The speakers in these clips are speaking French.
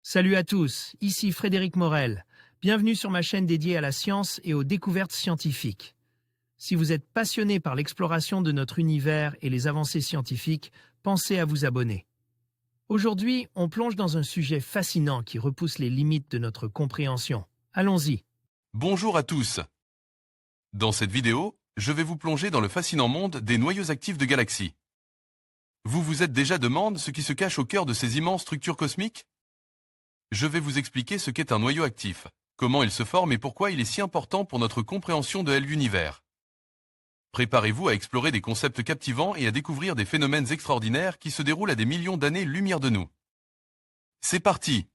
Salut à tous, ici Frédéric Morel. Bienvenue sur ma chaîne dédiée à la science et aux découvertes scientifiques. Si vous êtes passionné par l'exploration de notre univers et les avancées scientifiques, pensez à vous abonner. Aujourd'hui, on plonge dans un sujet fascinant qui repousse les limites de notre compréhension. Allons-y. Bonjour à tous. Dans cette vidéo, je vais vous plonger dans le fascinant monde des noyaux actifs de galaxies. Vous vous êtes déjà demandé ce qui se cache au cœur de ces immenses structures cosmiques? Je vais vous expliquer ce qu'est un noyau actif, comment il se forme et pourquoi il est si important pour notre compréhension de l'univers. Préparez-vous à explorer des concepts captivants et à découvrir des phénomènes extraordinaires qui se déroulent à des millions d'années-lumière de nous. C'est parti!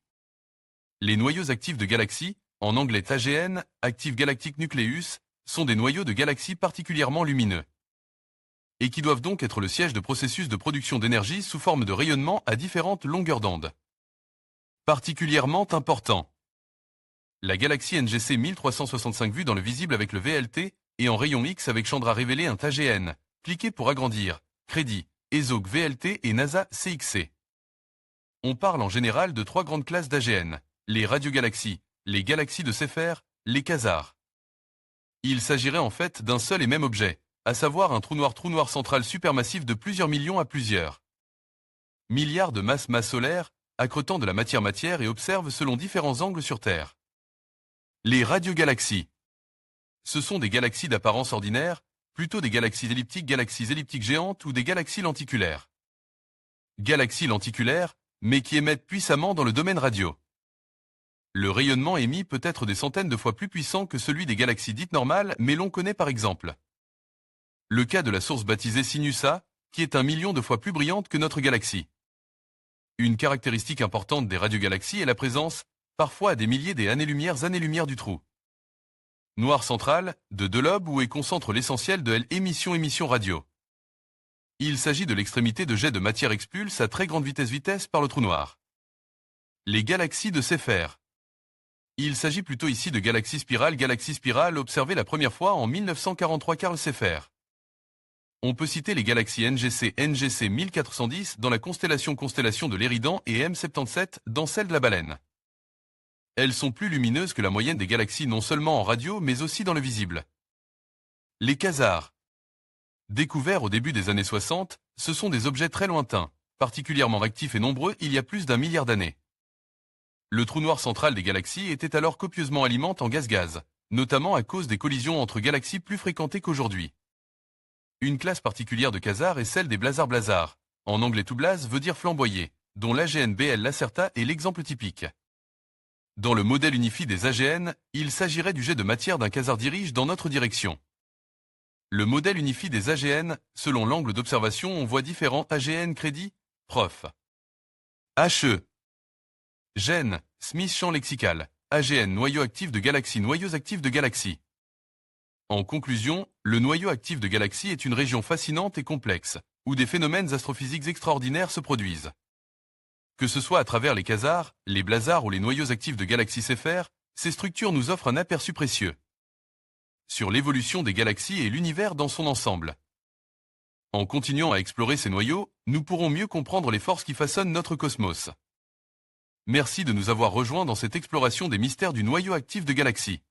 Les noyaux actifs de galaxies, en anglais AGN, Active Galactic Nucleus, sont des noyaux de galaxies particulièrement lumineux, et qui doivent donc être le siège de processus de production d'énergie sous forme de rayonnement à différentes longueurs d'onde. Particulièrement important. La galaxie NGC 1365 vue dans le visible avec le VLT et en rayon X avec Chandra révélé un AGN, cliquez pour agrandir, crédit, ESOC VLT et NASA CXC. On parle en général de trois grandes classes d'AGN, les radiogalaxies, les galaxies de Seyfert, les quasars. Il s'agirait en fait d'un seul et même objet, à savoir un trou noir central supermassif de plusieurs millions à plusieurs milliards de masse solaire, accrotant de la matière et observe selon différents angles sur Terre. Les radiogalaxies. Ce sont des galaxies d'apparence ordinaire, plutôt des galaxies elliptiques géantes ou des galaxies lenticulaires. Galaxies lenticulaires, mais qui émettent puissamment dans le domaine radio. Le rayonnement émis peut être des centaines de fois plus puissant que celui des galaxies dites normales, mais l'on connaît par exemple le cas de la source baptisée Sinus A, qui est 1 million de fois plus brillante que notre galaxie. Une caractéristique importante des radiogalaxies est la présence, parfois à des milliers d'années-lumière du trou noir central, de deux lobes où est concentre l'essentiel de l'émission radio. Il s'agit de l'extrémité de jets de matière expulse à très grande vitesse par le trou noir. Les galaxies de Seyfert. Il s'agit plutôt ici de galaxies spirales observées la première fois en 1943 Carl Seyfert. On peut citer les galaxies NGC 1410 dans la constellation de l'Éridan et M77 dans celle de la Baleine. Elles sont plus lumineuses que la moyenne des galaxies non seulement en radio mais aussi dans le visible. Les quasars. Découverts au début des années 60, ce sont des objets très lointains, particulièrement actifs et nombreux il y a plus d'1 milliard d'années. Le trou noir central des galaxies était alors copieusement alimenté en gaz, notamment à cause des collisions entre galaxies plus fréquentées qu'aujourd'hui. Une classe particulière de quasars est celle des blazars. En anglais tout blaze veut dire flamboyer, dont l'AGN BL Lacerta est l'exemple typique. Dans le modèle unifié des AGN, il s'agirait du jet de matière d'un quasar dirige dans notre direction. Le modèle unifié des AGN, selon l'angle d'observation, on voit différents AGN crédit, prof. HE. Gène, Smith champ lexical, AGN noyau actif de galaxie, noyaux actifs de galaxie. En conclusion, le noyau actif de galaxie est une région fascinante et complexe, où des phénomènes astrophysiques extraordinaires se produisent. Que ce soit à travers les quasars, les blazars ou les noyaux actifs de galaxies Seyfert, ces structures nous offrent un aperçu précieux sur l'évolution des galaxies et l'univers dans son ensemble. En continuant à explorer ces noyaux, nous pourrons mieux comprendre les forces qui façonnent notre cosmos. Merci de nous avoir rejoints dans cette exploration des mystères du noyau actif de galaxies.